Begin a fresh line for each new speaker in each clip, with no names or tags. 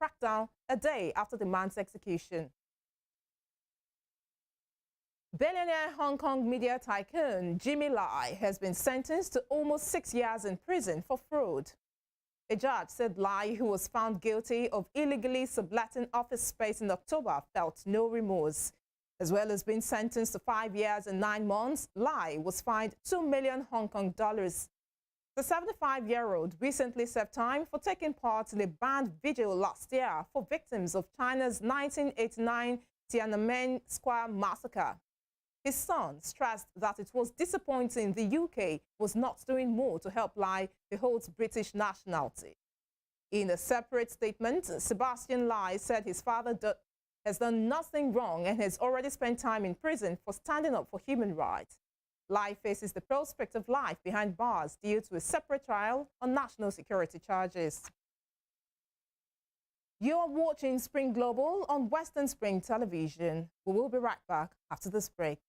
crackdown a day after the man's execution. Billionaire Hong Kong media tycoon Jimmy Lai has been sentenced to almost 6 years in prison for fraud. A judge said Lai, who was found guilty of illegally subletting office space in October, felt no remorse. As well as being sentenced to 5 years and 9 months, Lai was fined 2 million Hong Kong dollars. The 75-year-old recently served time for taking part in a banned vigil last year for victims of China's 1989 Tiananmen Square massacre. His son stressed that it was disappointing the UK was not doing more to help Lai, who holds British nationality. In a separate statement, Sebastian Lai said his father has done nothing wrong and has already spent time in prison for standing up for human rights. Lai faces the prospect of life behind bars due to a separate trial on national security charges. You're watching Spring Global on Western Spring Television. We will be right back after this break.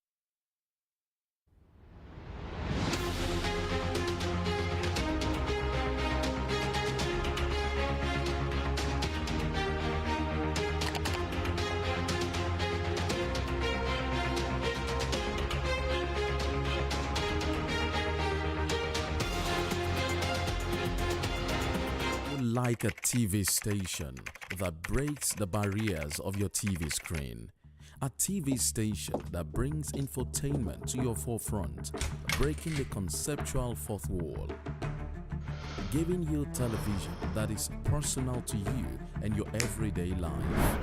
Like a TV station that breaks the barriers of your TV screen. A TV station that brings infotainment to your forefront, breaking the conceptual fourth wall. Giving you television that is personal to you and your everyday life.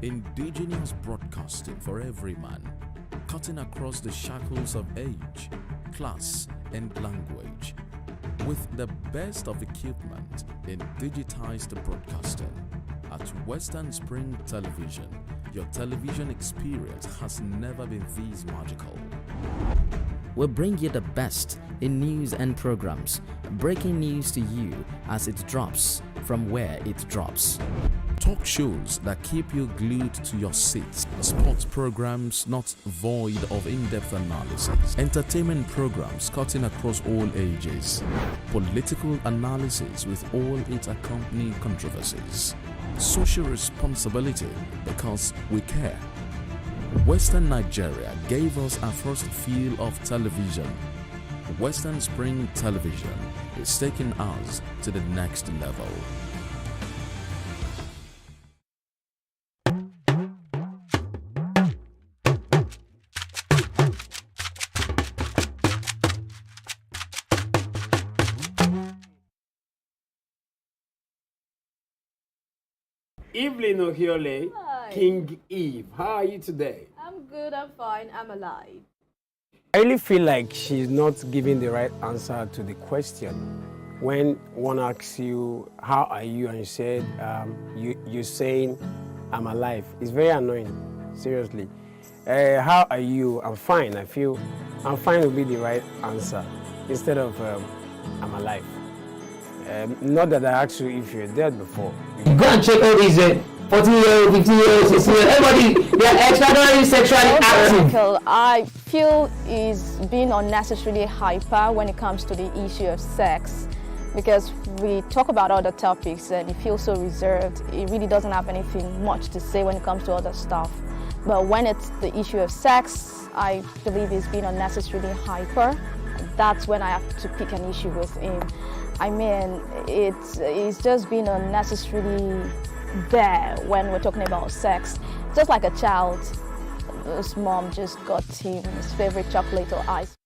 Indigenous broadcasting for every man, cutting across the shackles of age, class, and language. With the best of equipment in digitized broadcasting. At Western Spring Television, your television experience has never been this magical.
We bring you the best in news and programs, breaking news to you as it drops from where it drops.
Talk shows that keep you glued to your seats. Sports programs not void of in-depth analysis. Entertainment programs cutting across all ages. Political analysis with all its accompanying controversies. Social responsibility because we care. Western Nigeria gave us our first feel of television. Western Spring Television is taking us to the next level.
Evelyn Ohiole,
Hi.
King Eve. How are you today?
I'm good, I'm fine, I'm alive.
I really feel like she's not giving the right answer to the question. When one asks you, how are you? And you said, you're saying, I'm alive. It's very annoying, seriously. How are you? I'm fine. I feel I'm fine would be the right answer instead of I'm alive. Not that I asked you if you're dead before.
Go and check all these 14-year-old, 15-year-old, 16-year-old, everybody, they are extraordinarily sexually active.
I feel is being unnecessarily hyper when it comes to the issue of sex, because we talk about other topics and he feels so reserved. He really doesn't have anything much to say when it comes to other stuff. But when it's the issue of sex, I believe he's being unnecessarily hyper. That's when I have to pick an issue with him. I mean, it's just being unnecessarily there when we're talking about sex. Just like a child, his mom just got him his favorite chocolate or ice.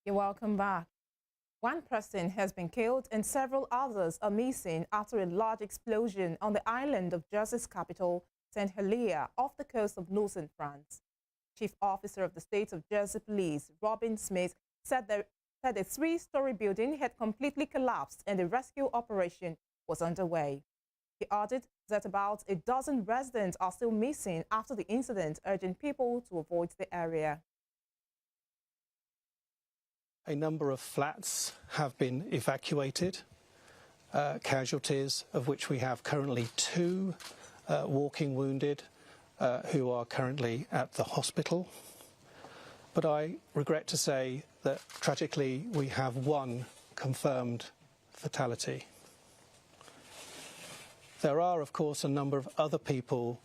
You're welcome back. One person has been killed and several others are missing after a large explosion on the island of Jersey's capital, St. Helier, off the coast of northern France. Chief Officer of the State of Jersey Police, Robin Smith, said a 3-story building had completely collapsed and a rescue operation was underway. He added that about a dozen residents are still missing after the incident, urging people to avoid the area.
A number of flats have been evacuated, casualties of which we have currently 2 walking wounded who are currently at the hospital. But I regret to say that tragically we have 1 confirmed fatality. There are, of course, a number of other people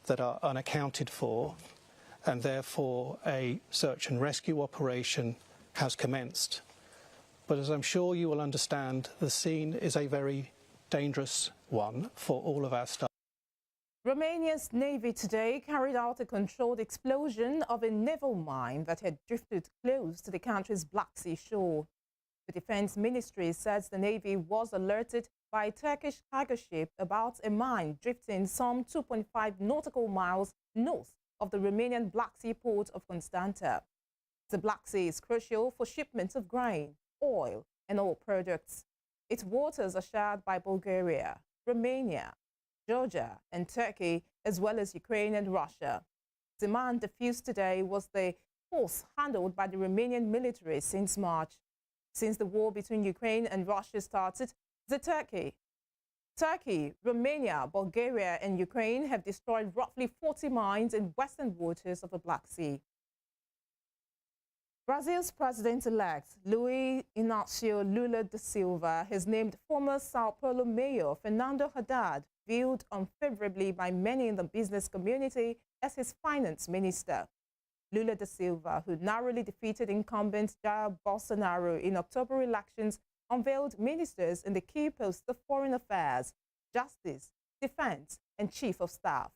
that are unaccounted for, and therefore a search and rescue operation has commenced. But as I'm sure you will understand, the scene is a very dangerous one for all of our staff.
Romania's Navy today carried out a controlled explosion of a naval mine that had drifted close to the country's Black Sea shore. The Defense Ministry says the Navy was alerted by a Turkish cargo ship about a mine drifting some 2.5 nautical miles north of the Romanian Black Sea port of Constanta. The Black Sea is crucial for shipments of grain, oil, and oil products. Its waters are shared by Bulgaria, Romania, Georgia, and Turkey, as well as Ukraine and Russia. The mine defused today was the force handled by the Romanian military since March. Since the war between Ukraine and Russia started, Turkey, Romania, Bulgaria, and Ukraine have destroyed roughly 40 mines in western waters of the Black Sea. Brazil's president-elect Luiz Inácio Lula da Silva has named former Sao Paulo mayor Fernando Haddad, viewed unfavorably by many in the business community, as his finance minister. Lula da Silva, who narrowly defeated incumbent Jair Bolsonaro in October elections, unveiled ministers in the key posts of foreign affairs, justice, defense, and chief of staff.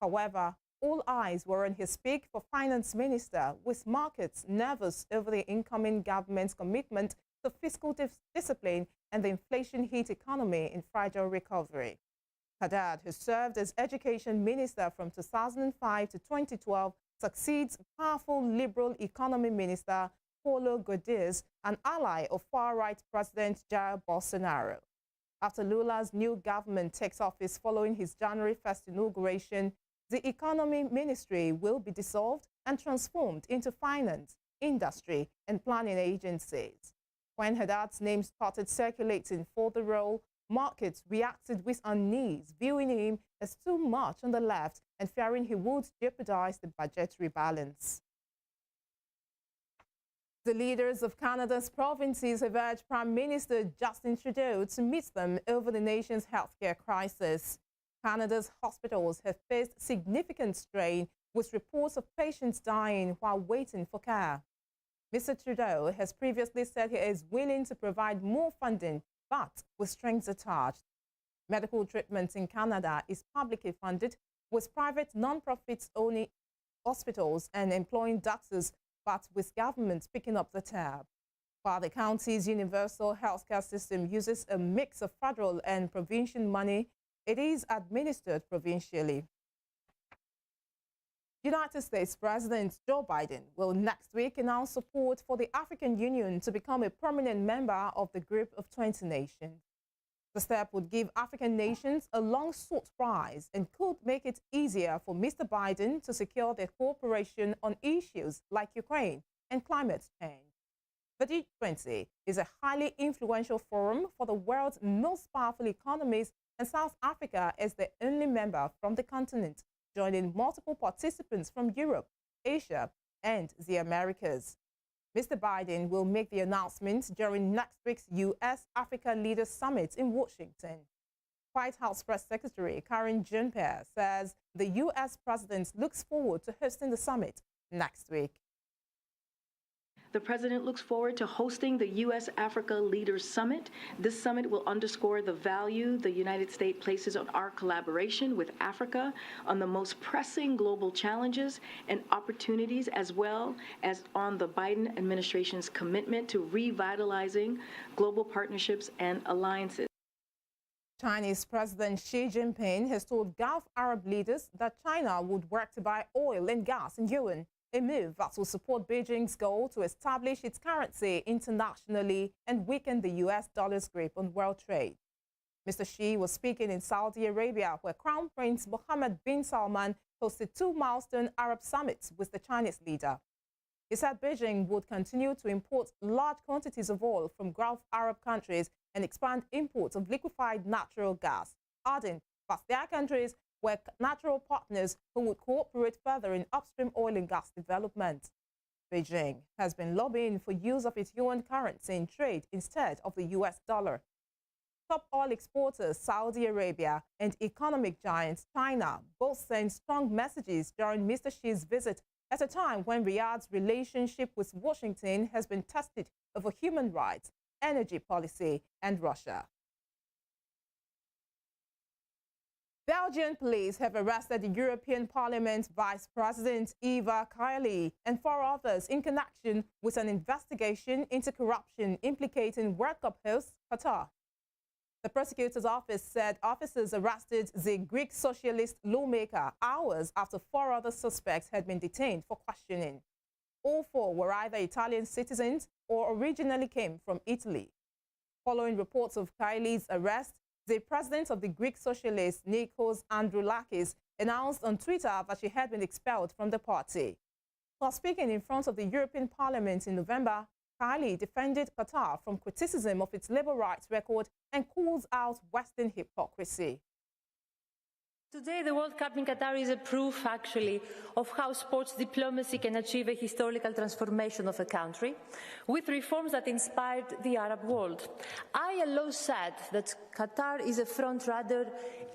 However, all eyes were on his pick for finance minister, with markets nervous over the incoming government's commitment to fiscal discipline and the inflation-hit economy in fragile recovery. Haddad, who served as education minister from 2005 to 2012, succeeds powerful liberal economy minister Paulo Guedes, an ally of far-right President Jair Bolsonaro. After Lula's new government takes office following his January 1st inauguration, the economy ministry will be dissolved and transformed into finance, industry, and planning agencies. When Haddad's name started circulating for the role, markets reacted with unease, viewing him as too much on the left and fearing he would jeopardize the budgetary balance. The leaders of Canada's provinces have urged Prime Minister Justin Trudeau to meet them over the nation's healthcare crisis. Canada's hospitals have faced significant strain, with reports of patients dying while waiting for care. Mr. Trudeau has previously said he is willing to provide more funding, but with strings attached. Medical treatment in Canada is publicly funded, with private non-profits owning hospitals and employing doctors, but with government picking up the tab. While the county's universal healthcare system uses a mix of federal and provincial money, it is administered provincially. United States President Joe Biden will next week announce support for the African Union to become a permanent member of the Group of 20 Nations. The step would give African nations a long-sought prize and could make it easier for Mr. Biden to secure their cooperation on issues like Ukraine and climate change. The G20 is a highly influential forum for the world's most powerful economies, and South Africa is the only member from the continent, joining multiple participants from Europe, Asia, and the Americas. Mr. Biden will make the announcement during next week's U.S.-Africa Leaders Summit in Washington. White House Press Secretary Karine Jean-Pierre says the U.S. president looks forward to hosting the summit next week.
The President looks forward to hosting the U.S.-Africa Leaders Summit. This summit will underscore the value the United States places on our collaboration with Africa on the most pressing global challenges and opportunities, as well as on the Biden administration's commitment to revitalizing global partnerships and alliances.
Chinese President Xi Jinping has told Gulf Arab leaders that China would work to buy oil and gas in yuan, a move that will support Beijing's goal to establish its currency internationally and weaken the U.S. dollar's grip on world trade. Mr. Xi was speaking in Saudi Arabia, where Crown Prince Mohammed bin Salman hosted 2 milestone Arab summits with the Chinese leader. He said Beijing would continue to import large quantities of oil from Gulf Arab countries and expand imports of liquefied natural gas, adding that their countries were natural partners who would cooperate further in upstream oil and gas development. Beijing has been lobbying for use of its yuan currency in trade instead of the US dollar. Top oil exporters Saudi Arabia and economic giant China both sent strong messages during Mr. Xi's visit at a time when Riyadh's relationship with Washington has been tested over human rights, energy policy, and Russia. Belgian police have arrested the European Parliament Vice President Eva Kaili and 4 others in connection with an investigation into corruption implicating World Cup host Qatar. The prosecutor's office said officers arrested the Greek socialist lawmaker hours after 4 other suspects had been detained for questioning. All 4 were either Italian citizens or originally came from Italy. Following reports of Kaili's arrest, the president of the Greek socialists, Nikos Androulakis, announced on Twitter that she had been expelled from the party. While speaking in front of the European Parliament in November, Kaili defended Qatar from criticism of its labor rights record and calls out Western hypocrisy.
Today, the World Cup in Qatar is a proof, actually, of how sports diplomacy can achieve a historical transformation of a country, with reforms that inspired the Arab world. ILO said that Qatar is a front-runner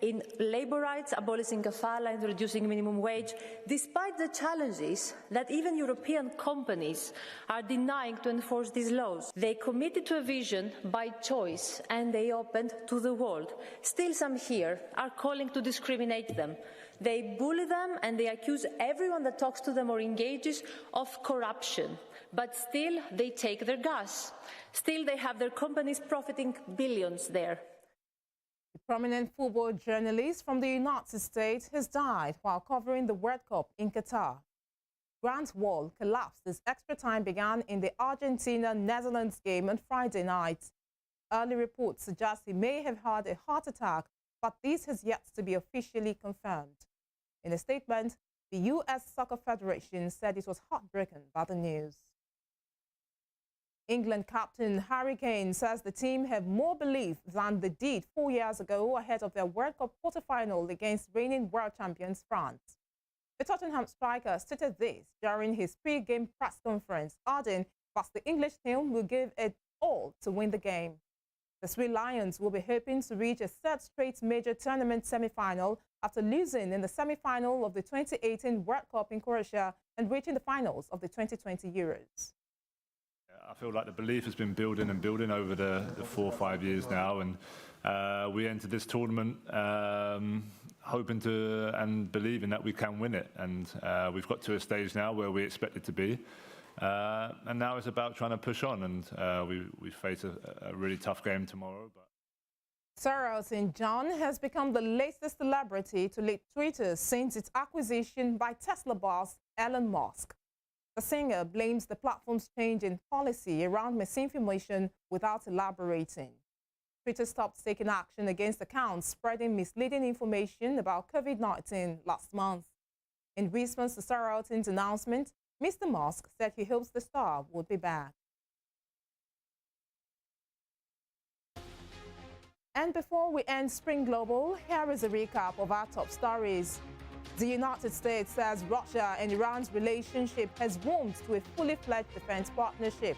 in labor rights, abolishing kafala and reducing minimum wage, despite the challenges that even European companies are denying to enforce these laws. They committed to a vision by choice, and they opened to the world. Still, some here are calling to discriminate them. They bully them and they accuse everyone that talks to them or engages of corruption. But still, they take their gas. Still, they have their companies profiting billions there.
A prominent football journalist from the United States has died while covering the World Cup in Qatar. Grant Wall collapsed as extra time began in the Argentina-Netherlands game on Friday night. Early reports suggest he may have had a heart attack, but this has yet to be officially confirmed. In a statement, the U.S. Soccer Federation said it was heartbroken by the news. England captain Harry Kane says the team have more belief than they did 4 years ago ahead of their World Cup quarter-final against reigning world champions France. The Tottenham striker stated this during his pre-game press conference, adding that the English team will give it all to win the game. The Three Lions will be hoping to reach a 3rd straight major tournament semi-final after losing in the semi-final of the 2018 World Cup in Croatia and reaching the finals of the 2020 Euros.
I feel like the belief has been building and building over the 4 or 5 years now, and we entered this tournament hoping to and believing that we can win it, and we've got to a stage now where we expect it to be. And now it's about trying to push on, and we face a really tough game tomorrow.
Sarah St. John has become the latest celebrity to lead Twitter since its acquisition by Tesla boss Elon Musk. The singer blames the platform's change in policy around misinformation without elaborating. Twitter stopped taking action against accounts spreading misleading information about COVID-19 last month. In response to Sarah Alton's announcement, Mr. Musk said he hopes the star would be back. And before we end Spring Global, here is a recap of our top stories. The United States says Russia and Iran's relationship has warmed to a fully fledged defense partnership.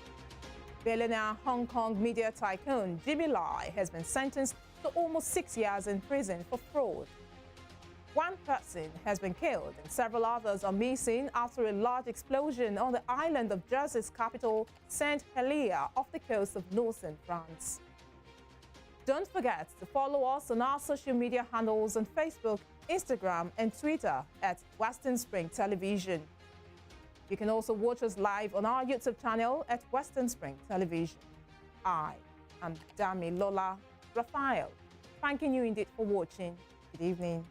Billionaire Hong Kong media tycoon Jimmy Lai has been sentenced to almost 6 years in prison for fraud. 1 person has been killed and several others are missing after a large explosion on the island of Jersey's capital, Saint Helier, off the coast of northern France. Don't forget to follow us on our social media handles on Facebook, Instagram, and Twitter at Western Spring Television. You can also watch us live on our YouTube channel at Western Spring Television. I am Dami Lola Raphael, thanking you indeed for watching. Good evening.